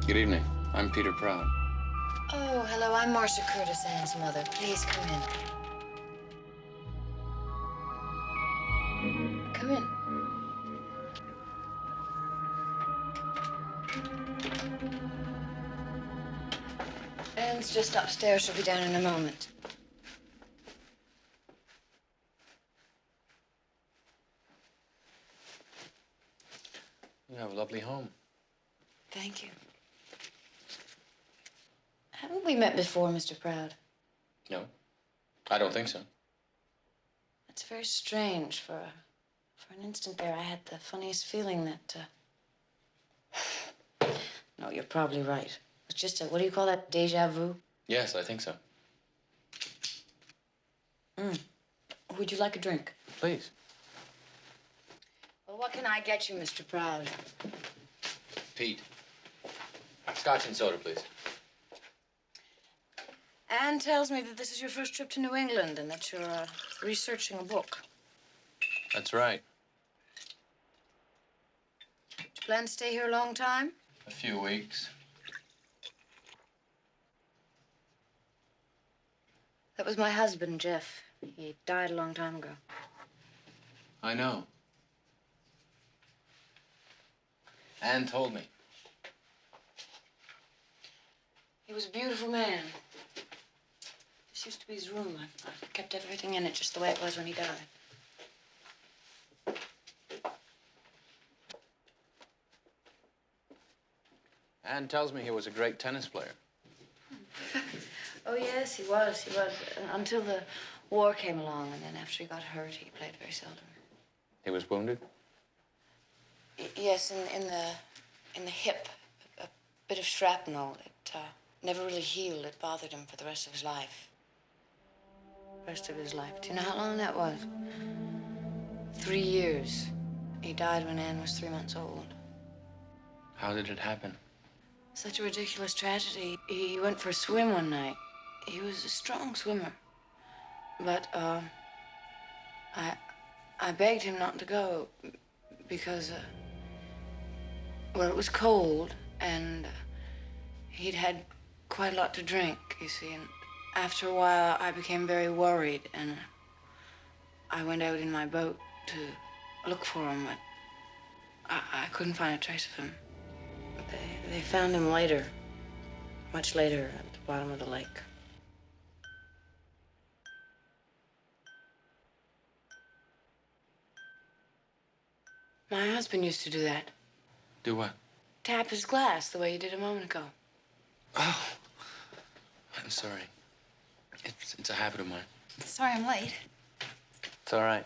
Good evening. I'm Peter Proud. Oh, hello. I'm Marcia Curtis, Anne's mother. Please come in. Come in. Anne's just upstairs. She'll be down in a moment. You have a lovely home. Thank you. Haven't we met before, Mr. Proud? No, I don't think so. That's very strange. For an instant there, I had the funniest feeling that, No, you're probably right. It's just a, what do you call that, déjà vu? Yes, I think so. Would you like a drink? Please. Well, what can I get you, Mr. Proud? Pete. Scotch and soda, please. Anne tells me that this is your first trip to New England and that you're researching a book. That's right. Do you plan to stay here a long time? A few weeks. That was my husband, Jeff. He died a long time ago. I know. Anne told me. He was a beautiful man. This used to be his room. I've kept everything in it just the way it was when he died. Anne tells me he was a great tennis player. Oh, yes, he was. He was. Until the war came along, and then after he got hurt, he played very seldom. He was wounded? Yes, in the hip. A bit of shrapnel. It never really healed. It bothered him for the rest of his life. Rest of his life. Do you know how long that was? 3 years. He died when Anne was 3 months old. How did it happen? Such a ridiculous tragedy. He went for a swim one night. He was a strong swimmer. But, I begged him not to go because, well, it was cold and he'd had quite a lot to drink, you see, and after a while I became very worried and I went out in my boat to look for him, but I couldn't find a trace of him. They found him later, much later, at the bottom of the lake. My husband used to do that. Do what? Tap his glass the way you did a moment ago. Oh, I'm sorry. It's a habit of mine. Sorry I'm late. It's all right.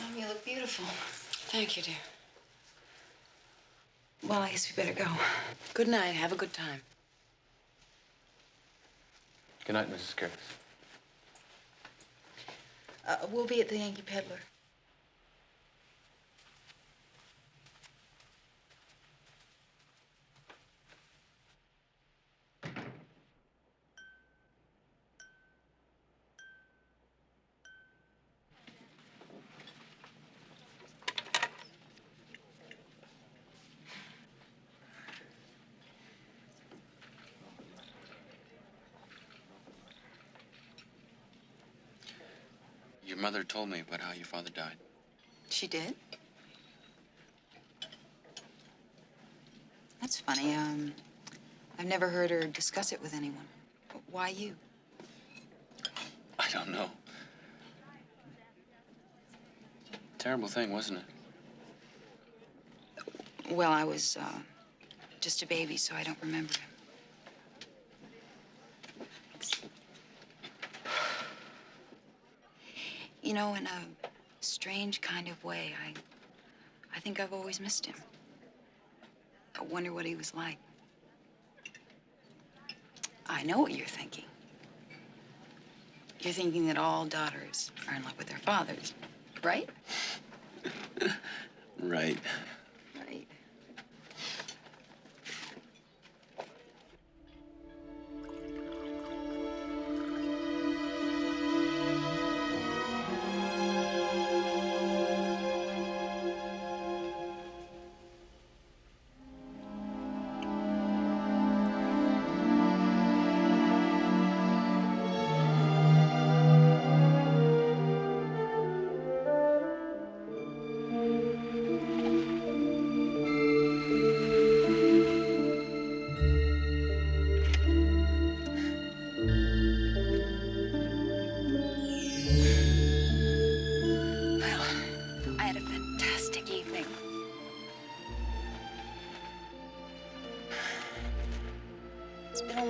Oh, you look beautiful. Thank you, dear. Well, I guess we better go. Good night. Have a good time. Good night, Mrs. Curtis. We'll be at the Yankee Peddler. Your mother told me about how your father died. She did? That's funny. I've never heard her discuss it with anyone. Why you? I don't know. Terrible thing, wasn't it? Well, I was just a baby, so I don't remember him. You know, in a strange kind of way, I think I've always missed him. I wonder what he was like. I know what you're thinking. You're thinking that all daughters are in love with their fathers, right? Right. Right.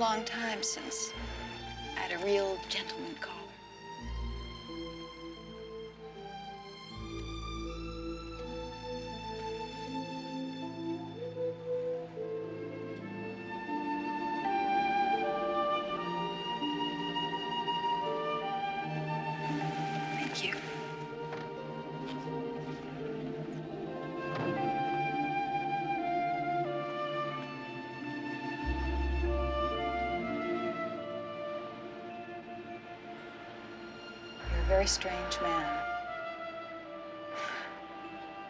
long time since I had a real gentleman caller. Thank you. You're a very strange man,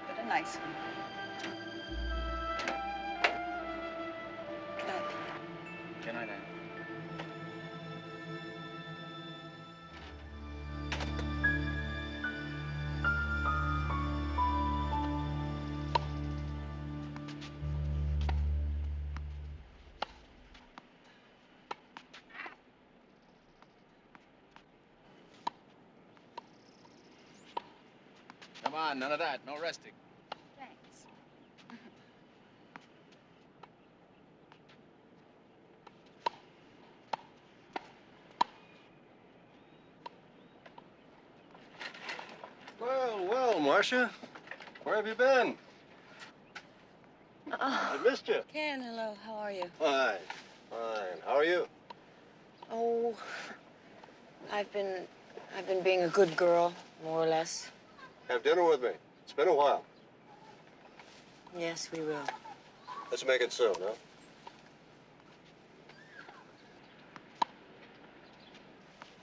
but a nice one. Good night. Good night, Anne. Come on, none of that. No resting. Thanks. Well, well, Marcia. Where have you been? I missed you. Ken, hello. How are you? Fine, fine. How are you? Oh, I've been being a good girl, more or less. Have dinner with me. It's been a while. Yes, we will. Let's make it soon, huh?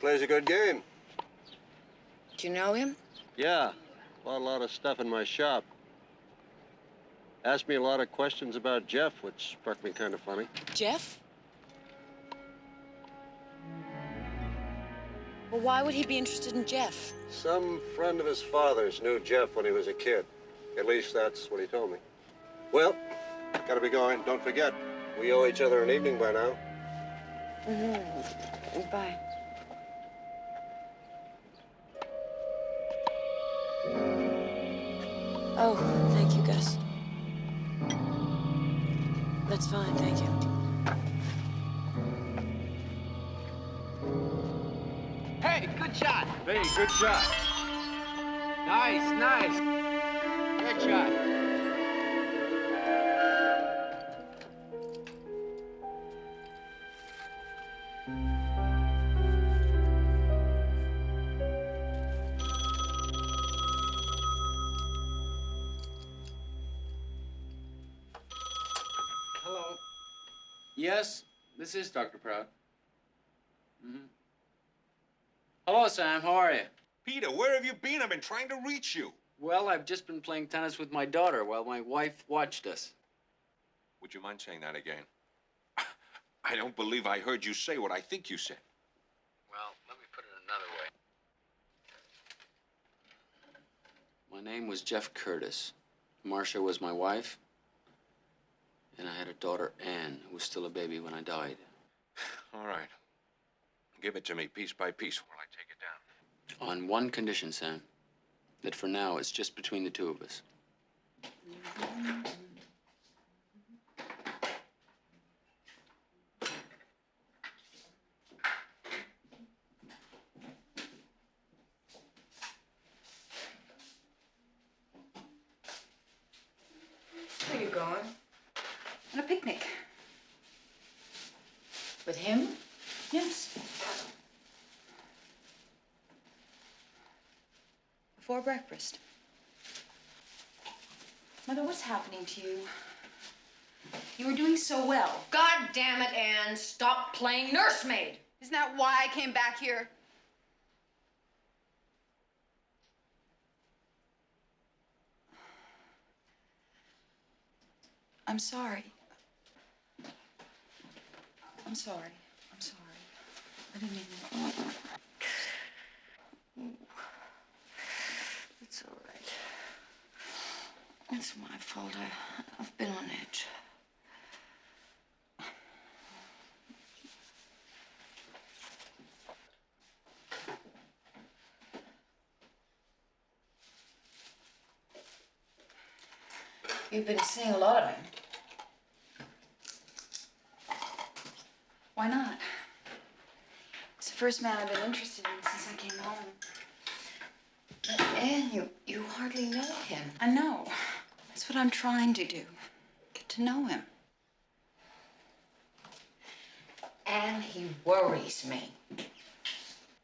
Plays a good game. Do you know him? Yeah. Bought a lot of stuff in my shop. Asked me a lot of questions about Jeff, which struck me kind of funny. Jeff? Well, why would he be interested in Jeff? Some friend of his father's knew Jeff when he was a kid. At least that's what he told me. Well, gotta be going. Don't forget, we owe each other an evening by now. Mm-hmm. Bye. Oh, thank you, Gus. That's fine, thank you. Hey, good shot. Hey, good shot. Nice, nice. Good shot. Hello. Yes, this is Dr. Proud. Mm-hmm. Hello, Sam. How are you? Peter, where have you been? I've been trying to reach you. Well, I've just been playing tennis with my daughter while my wife watched us. Would you mind saying that again? I don't believe I heard you say what I think you said. Well, let me put it another way. My name was Jeff Curtis. Marcia was my wife. And I had a daughter, Anne, who was still a baby when I died. All right. Give it to me piece by piece while I take it down. On one condition, Sam. That for now, it's just between the two of us. Where are you going? On a picnic. With him? Yes. Before breakfast. Mother, what's happening to you? You were doing so well. God damn it, Anne. Stop playing nursemaid. Isn't that why I came back here? I'm sorry. I'm sorry. I'm sorry. I didn't mean that. It's all right. It's my fault. I've been on edge. You've been seeing a lot of him. Why not? It's the first man I've been interested in since I came home. Anne, you hardly know him. I know. That's what I'm trying to do. Get to know him. And he worries me.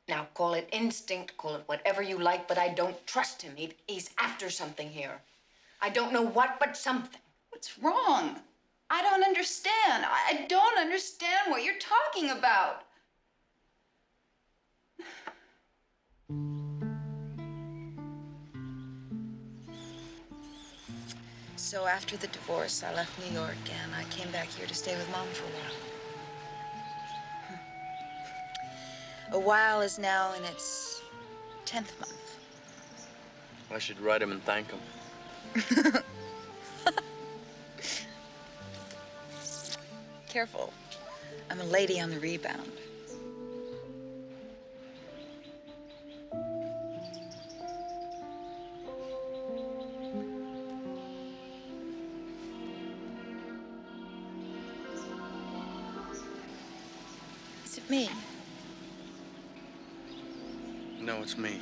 Now, call it instinct, call it whatever you like, but I don't trust him. He's after something here. I don't know what, but something. What's wrong? I don't understand. I don't understand what you're talking about. So after the divorce, I left New York and I came back here to stay with Mom for a while. A while is now in its 10th month. I should write him and thank him. Careful. I'm a lady on the rebound. Is it me? No, it's me.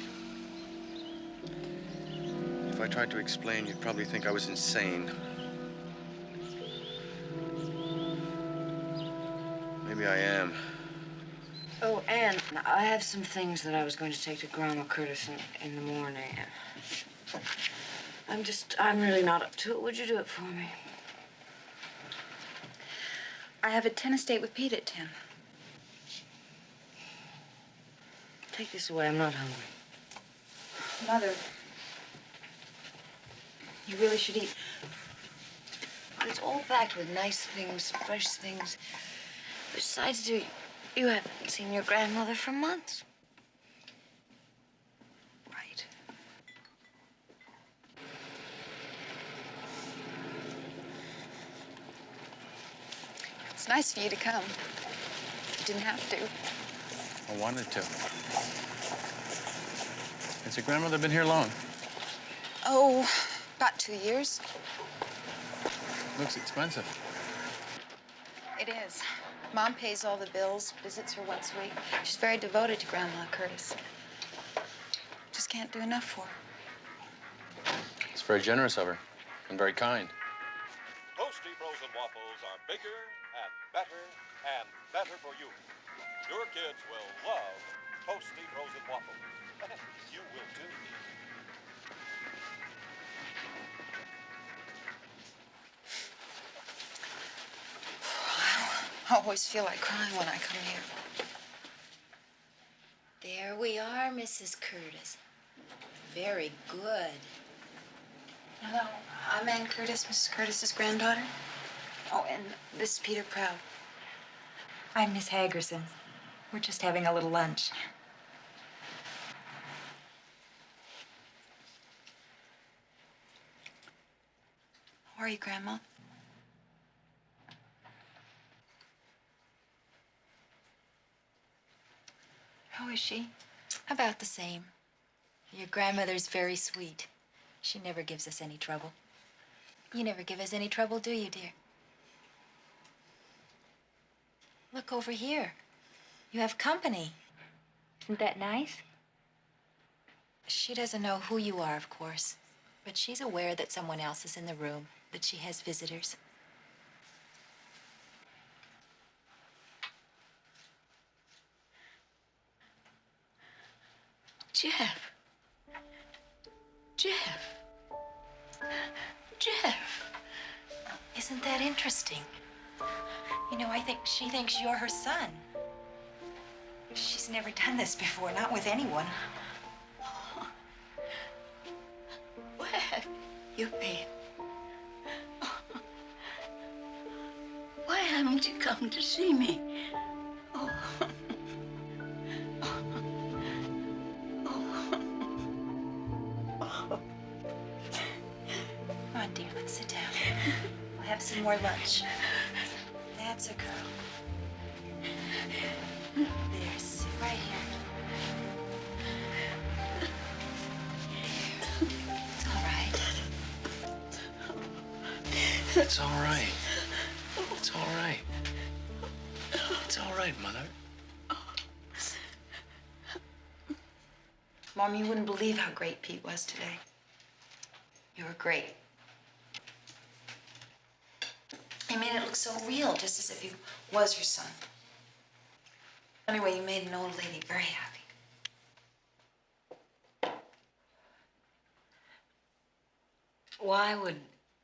If I tried to explain, you'd probably think I was insane. Maybe I am. Oh, Anne, I have some things that I was going to take to Grandma Curtis in the morning. I'm really not up to it. Would you do it for me? I have a tennis date with Pete at 10. Take this away. I'm not hungry. Mother, you really should eat. But it's all packed with nice things, fresh things. Besides, you haven't seen your grandmother for months. Right. It's nice for you to come. You didn't have to. I wanted to. Has your grandmother been here long? Oh, about 2 years. Looks expensive. It is. Mom pays all the bills, visits her once a week. She's very devoted to Grandma Curtis. Just can't do enough for her. It's very generous of her and very kind. Toasty frozen waffles are bigger and better for you. Your kids will love toasty frozen waffles. You will too. I always feel like crying when I come here. There we are, Mrs. Curtis. Very good. Hello, I'm Ann Curtis, Mrs. Curtis's granddaughter. Oh, and this is Peter Proud. I'm Miss Hagerson. We're just having a little lunch. How are you, Grandma? How is she? About the same. Your grandmother's very sweet. She never gives us any trouble. You never give us any trouble, do you, dear? Look over here. You have company. Isn't that nice? She doesn't know who you are, of course, but she's aware that someone else is in the room, that she has visitors. Jeff. Isn't that interesting? You know, I think she thinks you're her son. She's never done this before, not with anyone. Where you been? Why haven't you come to see me? Oh. Come on, dear, let's sit down. We'll have some more lunch. That's a girl. There, sit right here. It's all right. It's all right. It's all right. It's all right, Mother. Mom, you wouldn't believe how great Pete was today. You were great. He made it look so real, just as if he was your son. Anyway, you made an old lady very happy. Why would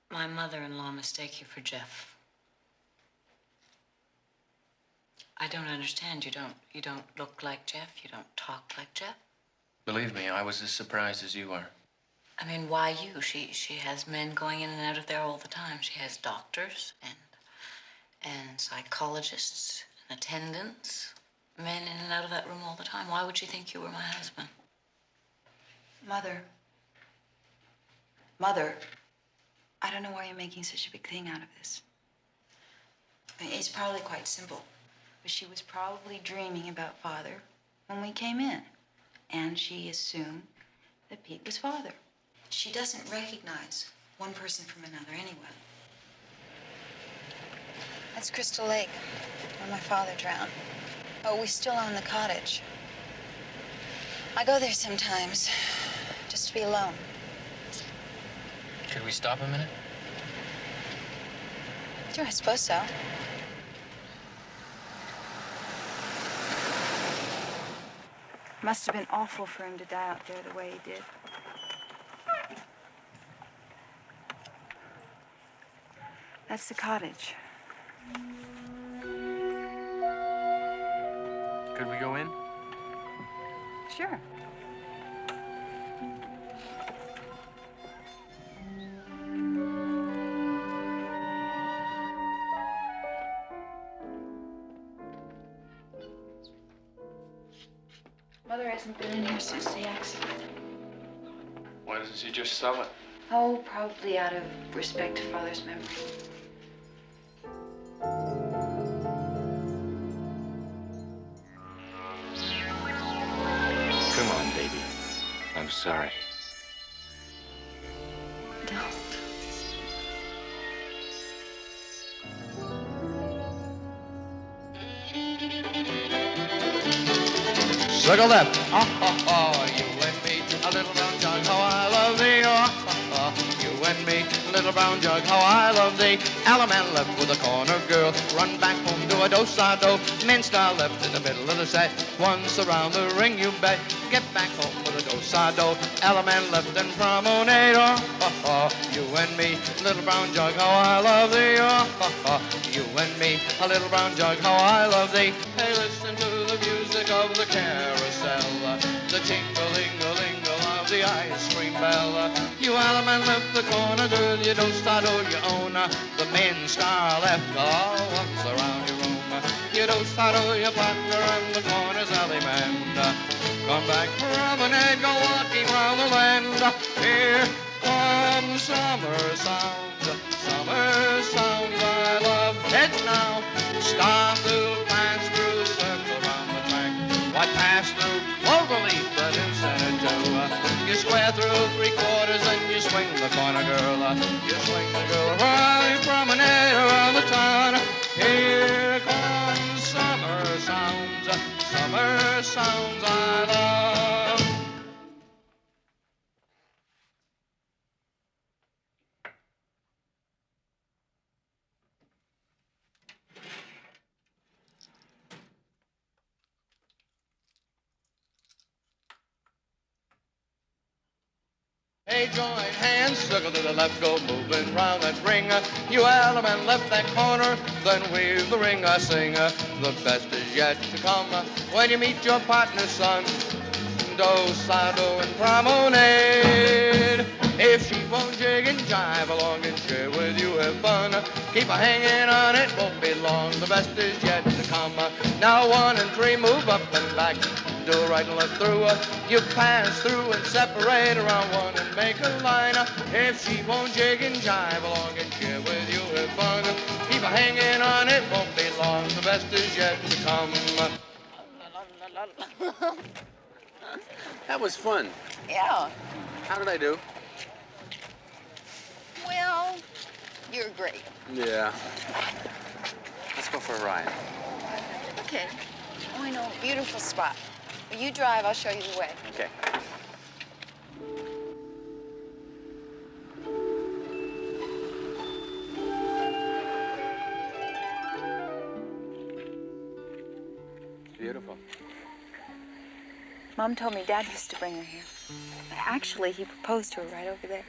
my mother-in-law mistake you for Jeff? I don't understand. You don't look like Jeff. You don't talk like Jeff. Believe me, I was as surprised as you are. I mean, why you? She has men going in and out of there all the time. She has doctors and psychologists and attendants, men in and out of that room all the time. Why would she think you were my husband? Mother, I don't know why you're making such a big thing out of this. I mean, it's probably quite simple, but she was probably dreaming about Father when we came in, and she assumed that Pete was Father. She doesn't recognize one person from another anyway. That's Crystal Lake, where my father drowned. Oh, we still own the cottage. I go there sometimes, just to be alone. Could we stop a minute? Sure, I suppose so. Must have been awful for him to die out there the way he did. That's the cottage. Could we go in? Sure. Mother hasn't been in here since the accident. Why doesn't she just sell it? Oh, probably out of respect to Father's memory. Come on, baby. I'm sorry. Don't. Circle left. You and me, a little brown jug, how I love thee. You and me, a little brown jug, how I love thee. Alaman left with a corner girl, run back home to a do-sa-do. Minstar left in the middle of the set, once around the ring you bet. Get back home with a do-sa-do. Alaman left and promenade. You and me, a little brown jug, how I love thee. You and me, a little brown jug, how I love thee. Hey, listen to the music of the carousel, the tingle-ling-a-lingle of the ice cream bell. You Alaman left the corner, girl, you don't start or you own. The Minstar left all once around your room. You don't start or your partner and the corner's alley man. Come back, promenade, go walking round the land. Here comes summer sounds I love it now. Start to dance through, circle round the track. Why pass through Cloverleaf, the new Senator. You square through three quarters and you swing the corner, girl. You swing the girl around, you promenade around the town. Here comes summer sounds I love. Hey, join hands, circle to the left, go moving round that ring. You Alaman left that corner, then weave the ring. I sing, the best is yet to come. When you meet your partner, son, do-sa-do and promenade. If she won't jig and jive along and share with you have fun, keep her hanging on, it won't be long. The best is yet to come. Now 1 and 3, move up and back. Do right and left through. You pass through and separate around 1 and make a line. If she won't jig and jive along and share with you have fun, keep her hanging on, it won't be long. The best is yet to come. That was fun. Yeah. How did I do? Well, you're great. Yeah. Let's go for a ride. Okay. Oh, I know. Beautiful spot. Well, you drive, I'll show you the way. Okay. Beautiful. Mom told me Dad used to bring her here. But actually, he proposed to her right over there.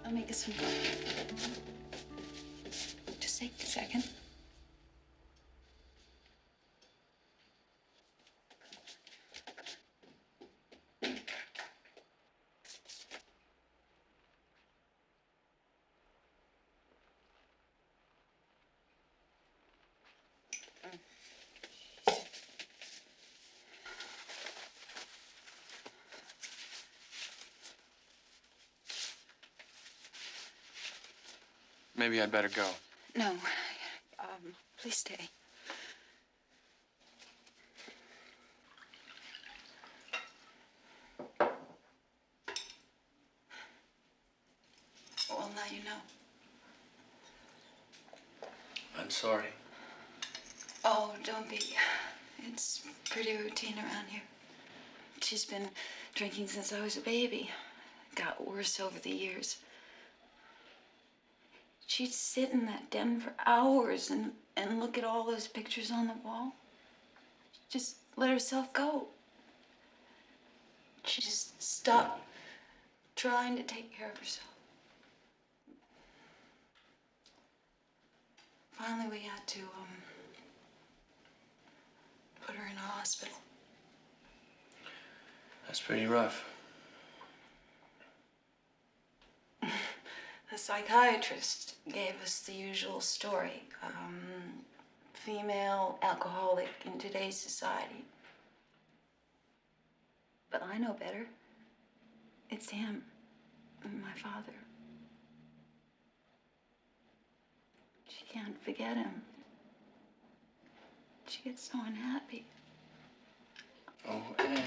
I'll make us some coffee. Just take a second. Maybe I'd better go. No. Please stay. Well, now you know. I'm sorry. Oh, don't be. It's pretty routine around here. She's been drinking since I was a baby. Got worse over the years. She'd sit in that den for hours and look at all those pictures on the wall. Just let herself go. She just stopped trying to take care of herself. Finally, we had to put her in a hospital. That's pretty rough. The psychiatrist gave us the usual story. Female alcoholic in today's society. But I know better. It's him, my father. She can't forget him. She gets so unhappy. Oh, Anne.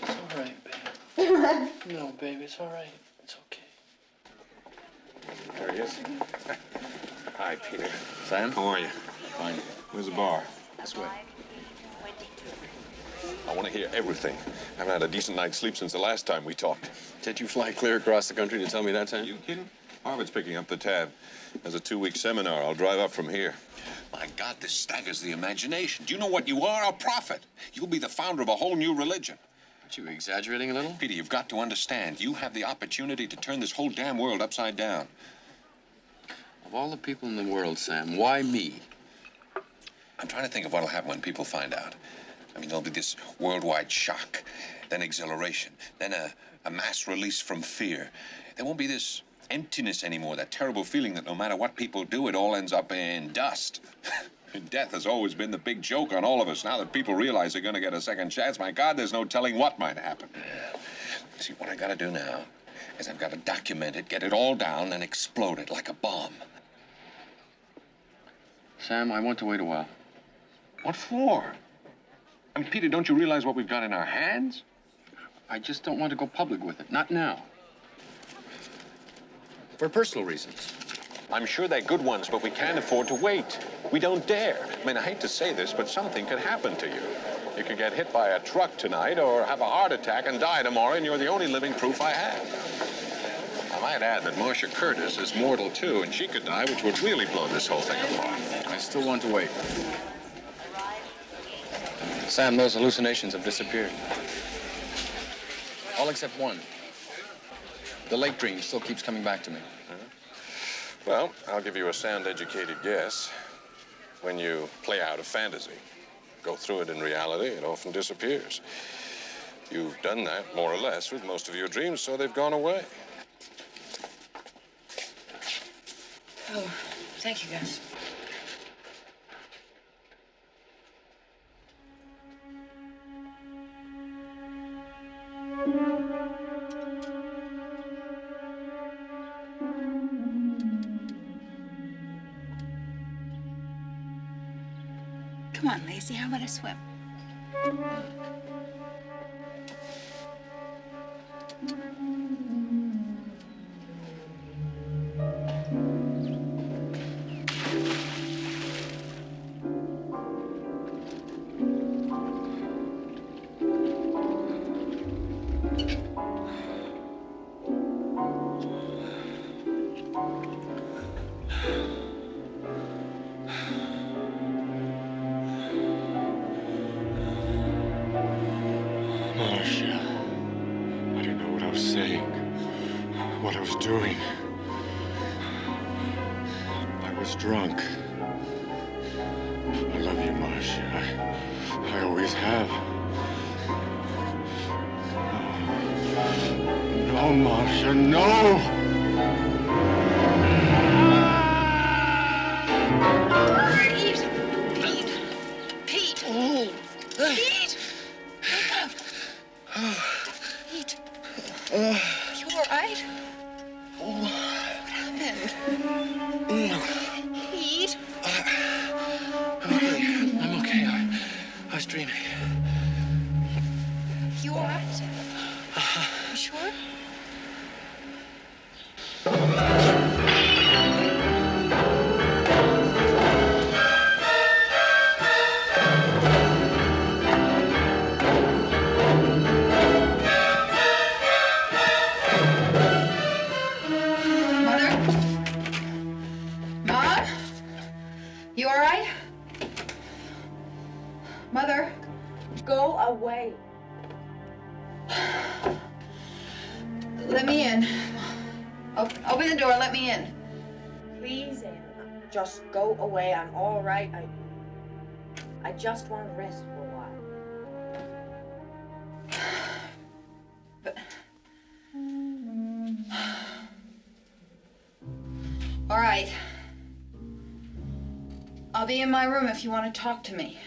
It's all right, babe. No, babe, it's all right. It's okay. There he is. Hi, Peter. Sam? How are you? Fine. Where's the bar? This way. I want to hear everything. I haven't had a decent night's sleep since the last time we talked. Did you fly clear across the country to tell me that, Sam? You kidding? Harvard's picking up the tab. There's a 2-week seminar. I'll drive up from here. My God, this staggers the imagination. Do you know what you are? A prophet. You'll be the founder of a whole new religion. Aren't you exaggerating a little? Peter, you've got to understand. You have the opportunity to turn this whole damn world upside down. Of all the people in the world, Sam, why me? I'm trying to think of what'll happen when people find out. I mean, there'll be this worldwide shock, then exhilaration, then a mass release from fear. There won't be this emptiness anymore, that terrible feeling that no matter what people do, it all ends up in dust. Death has always been the big joke on all of us. Now that people realize they're going to get a second chance, my God, there's no telling what might happen. See, what I got to do now is I've got to document it, get it all down, and explode it like a bomb. Sam, I want to wait a while. What for? I mean, Peter, don't you realize what we've got in our hands? I just don't want to go public with it. Not now. For personal reasons. I'm sure they're good ones, but we can't afford to wait. We don't dare. I mean, I hate to say this, but something could happen to you. You could get hit by a truck tonight or have a heart attack and die tomorrow, and you're the only living proof I have. I might add that Marcia Curtis is mortal, too, and she could die, which would really blow this whole thing apart. I still want to wait. Sam, those hallucinations have disappeared. All except one. The lake dream still keeps coming back to me. Well, I'll give you a sound-educated guess. When you play out a fantasy, go through it in reality, it often disappears. You've done that, more or less, with most of your dreams, so they've gone away. Oh, thank you, guys. Come on, Lacey, how about a swim? What I was doing. I was drunk. I love you, Marcia. I always have. No, Marcia, no! Pete! Pete! Oh. Pete! Wake up! Pete! You all right? What happened? Pete? I'm okay. I was dreaming. You all right? You sure? You all right? Mother, go away. Let me in. Open the door, let me in. Please, Anna, just go away. I'm all right. I just want to rest for a while. But... All right. I'll be in my room if you want to talk to me.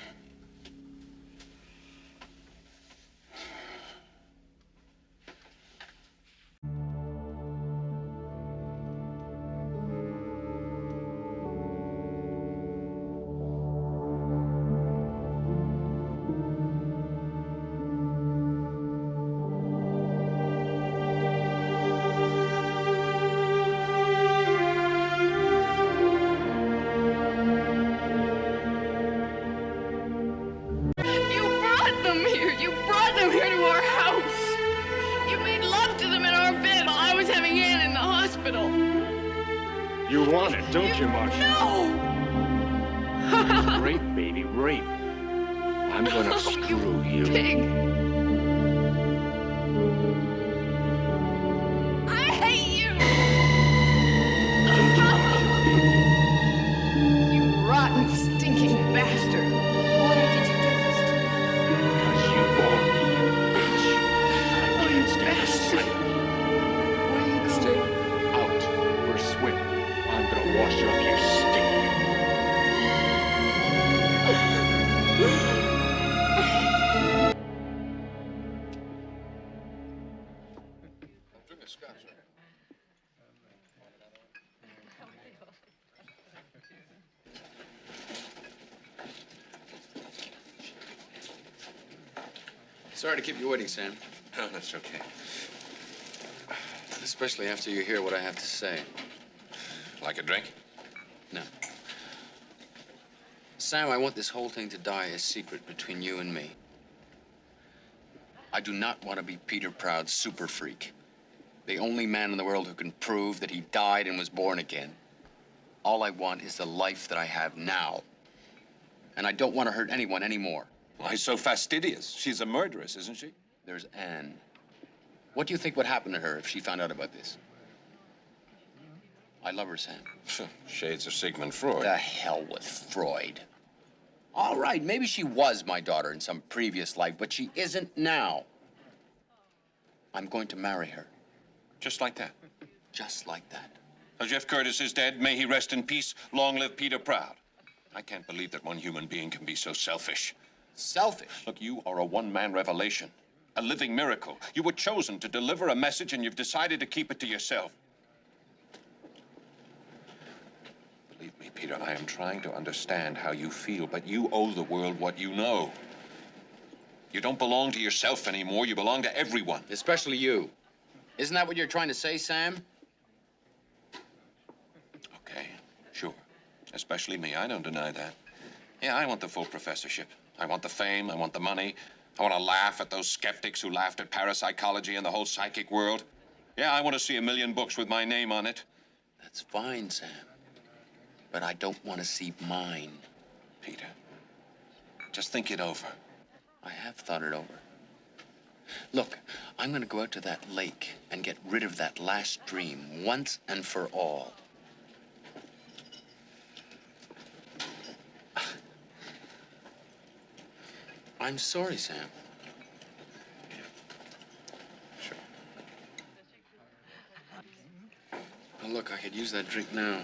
You want it, don't you, Marcia? No! Rape, baby, rape. I'm gonna screw you. Pig! I hate you! You rotten, stinking bastard! master of you, Steve. Sorry to keep you waiting, Sam. No, that's okay. Especially after you hear what I have to say. Like a drink? No. Sam, I want this whole thing to die a secret between you and me. I do not want to be Peter Proud's super freak. The only man in the world who can prove that he died and was born again. All I want is the life that I have now. And I don't want to hurt anyone anymore. Why so fastidious? She's a murderess, isn't she? There's Anne. What do you think would happen to her if she found out about this? I love her, Sam. Shades of Sigmund Freud. The hell with Freud. All right, maybe she was my daughter in some previous life, but she isn't now. I'm going to marry her. Just like that? Just like that. So Jeff Curtis is dead. May he rest in peace. Long live Peter Proud. I can't believe that one human being can be so selfish. Selfish? Look, you are a one-man revelation. A living miracle. You were chosen to deliver a message, and you've decided to keep it to yourself. Believe me, Peter, I am trying to understand how you feel, but you owe the world what you know. You don't belong to yourself anymore. You belong to everyone. Especially you. Isn't that what you're trying to say, Sam? Okay, sure. Especially me. I don't deny that. Yeah, I want the full professorship. I want the fame. I want the money. I want to laugh at those skeptics who laughed at parapsychology and the whole psychic world. Yeah, I want to see 1,000,000 books with my name on it. That's fine, Sam. But I don't want to see mine. Peter, just think it over. I have thought it over. Look, I'm going to go out to that lake and get rid of that last dream once and for all. I'm sorry, Sam. Sure. Oh, look, I could use that drink now.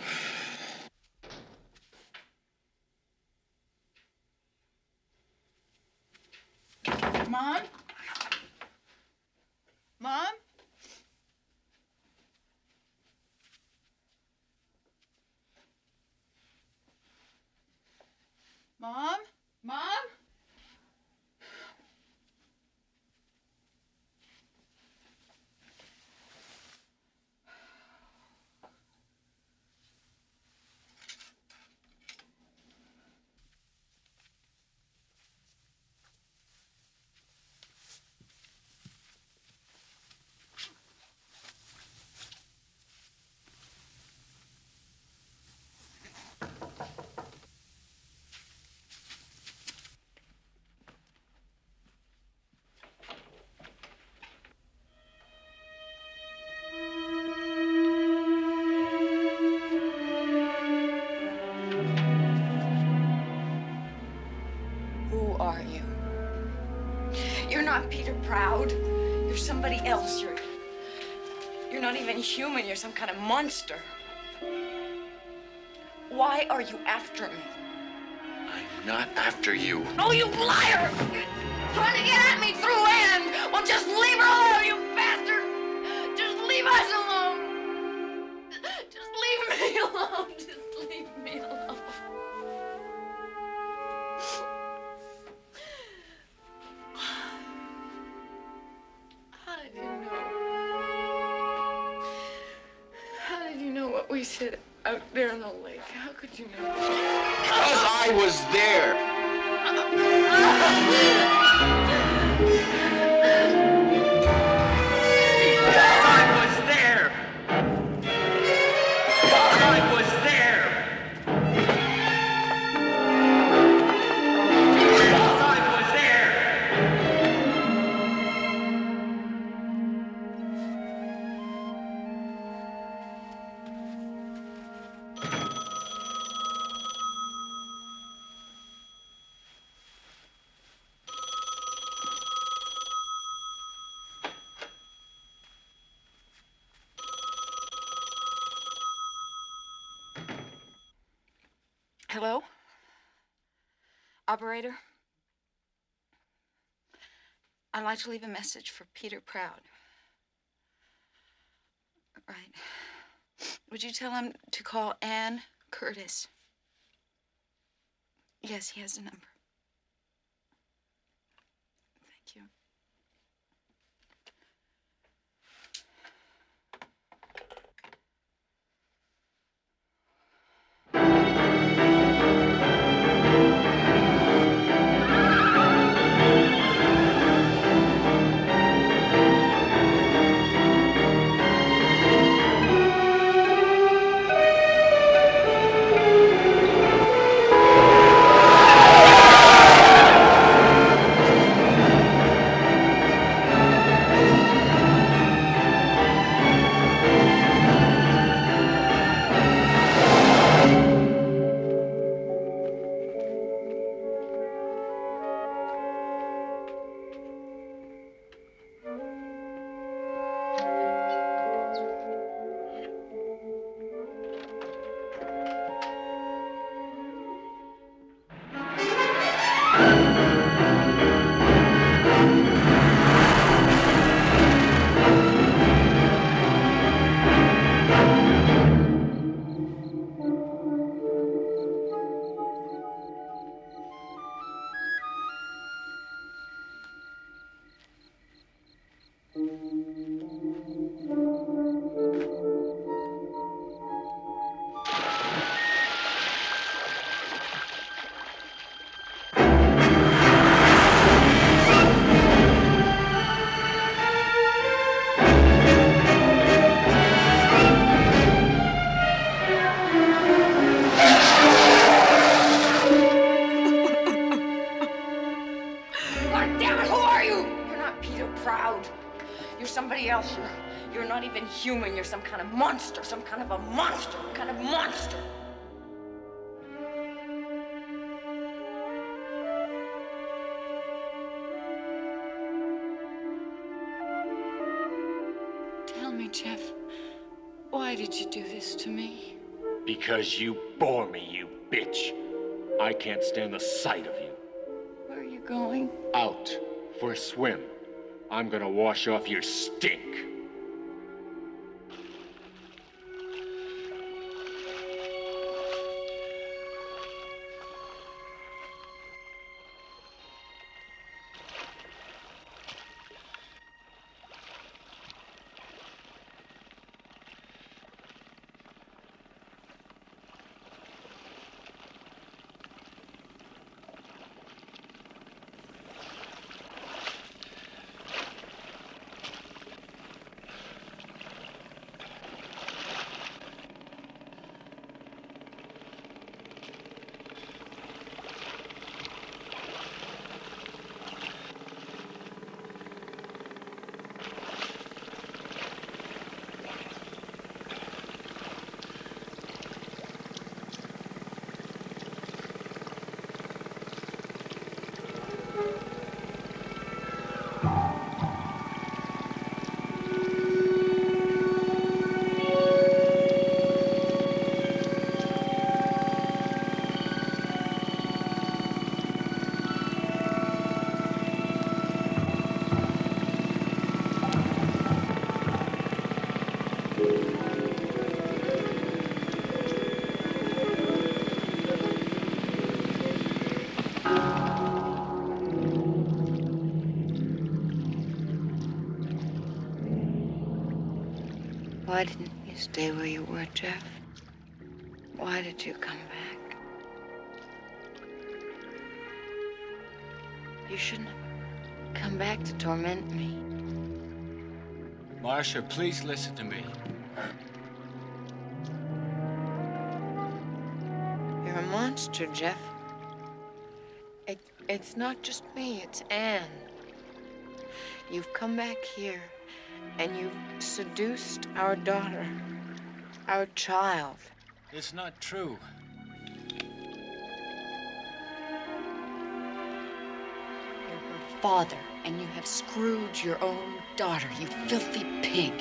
Mom? Mom? Mom? Mom? Who are you? You're not Peter Proud. You're somebody else. You're not even human. You're some kind of monster. Why are you after me? I'm not after you. Oh, you liar! You're trying to get at me through Anne. Well, just leave her alone, you bastard! Just leave us alone. Just leave me alone. Just leave me alone. How did you know? How did you know what we said out there in the lake? How could you know? Because I was there. Hello? Operator? I'd like to leave a message for Peter Proud. Right. Would you tell him to call Ann Curtis? Yes, he has the number. Thank you. You're not even human. You're some kind of monster. Some kind of a monster. What kind of monster? Tell me, Jeff, why did you do this to me? Because you bore me, you bitch. I can't stand the sight of you. Where are you going? Out for a swim. I'm gonna wash off your stink. Why didn't you stay where you were, Jeff? Why did you come back? You shouldn't have come back to torment me. Marcia, please listen to me. You're a monster, Jeff. It's not just me, it's Anne. You've come back here and you've seduced our daughter, our child. It's not true. You're her father, and you have screwed your own daughter, you filthy pig.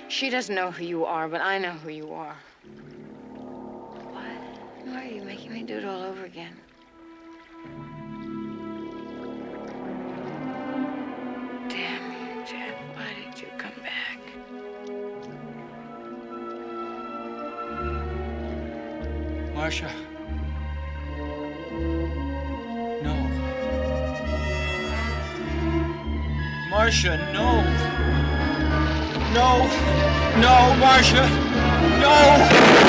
She doesn't know who you are, but I know who you are. Why are you're making me do it all over again. Damn you, Jeff. Why did you come back? Marcia. No. Marcia, no. No. No, Marcia. No.